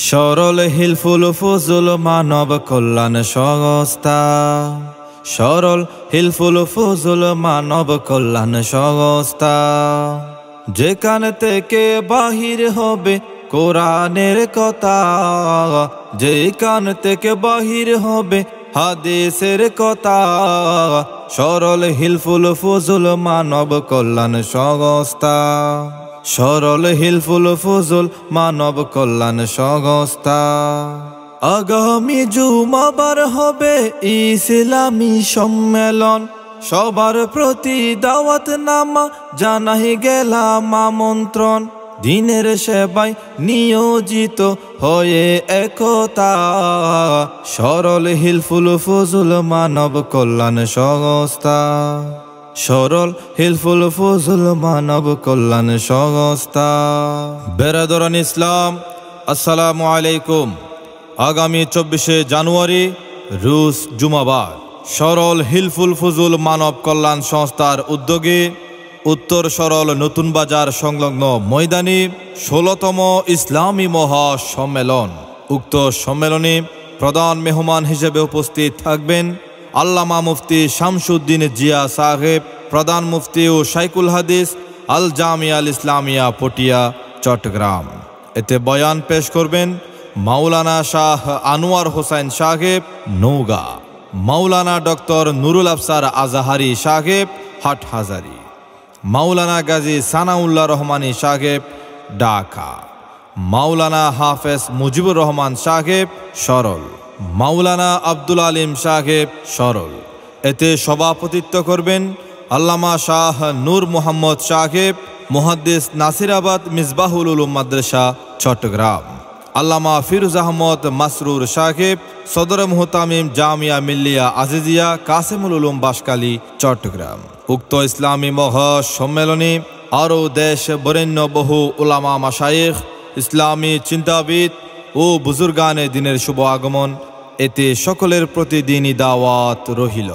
সরল হিলফুল ফুজুল মানব কল্যাণ সংস্থা। সরল হিলফুল ফুজুল মানব কল্যাণ সংস্থা। যেখান থেকে বাহির হবে কোরআনের কথা, যেখান থেকে বাহির হবে হাদিসের কথা। সরল হিলফুল ফুজুল মানব কল্যাণ সংস্থা। সরল হিলফুল ফুজুল মানব কল্যাণ সংস্থা। আগামী জুমাবার হবে ইসলামী সম্মেলন, সবার প্রতি দাওয়াত নামা জানাই গেলাম আমন্ত্রণ। দিনের সেবায় নিয়োজিত হয়ে একতা, সরল হিলফুল ফুজুল মানব কল্যাণ সংস্থা। সরল হিলফুল ফুজুল মানব কল্যাণ সংস্থা। বেরাদরান ইসলাম, আসসালামু আলাইকুম। আগামী 24শে জানুয়ারি রুশ জুমাবার সরল হিলফুল ফুজুল মানব কল্যাণ সংস্থার উদ্যোগে উত্তর সরল নতুন বাজার সংলগ্ন ময়দানে 16তম ইসলামী মহাসম্মেলন। উক্ত সম্মেলনে প্রধান মেহমান হিসেবে উপস্থিত থাকবেন আল্লামা মুফতি শামসুদ্দিন জিয়া সাহেব, প্রধান মুফতি ও শাইখুল হাদিস আল জামিয়া আল ইসলামিয়া পটিয়া চট্টগ্রাম। এতে বয়ান পেশ করবেন মাওলানা শাহ আনোয়ার হোসেন সাহেব নওগাঁ, মাওলানা ডক্টর নুরুল আফসার আজাহারি সাহেব হাটহাজারী, মাওলানা গাজী সানাউল্লাহ রহমানী সাহেব ঢাকা, মাওলানা হাফেজ মুজিবুর রহমান সাহেব সরল, মাওলানা আব্দুল আলিম সাহেব সরল। এতে সভাপতিত্ব করবেন আল্লামা শাহ নূর মোহাম্মদ সাহেব, মুহাদ্দিস নাসিরাবাদ মিসবাহুল উলুম মাদ্রাসা চট্টগ্রাম, আল্লামা ফিরোজ আহমদ মাসরুর সাহেব, সদর মুহতামিম জামিয়া মিল্লিয়া আজিজিয়া কাসেমুল উলুম বাসকালী চট্টগ্রাম। উক্ত ইসলামী মহাসম্মেলনে আরও দেশ বরেণ্য বহু উলামা মাশায়েখ, ইসলামী চিন্তাবিদ ও বুজুর্গানে দিনের শুভ আগমন। এতে সকলের প্রতি দিনই দাওয়াত রহিল।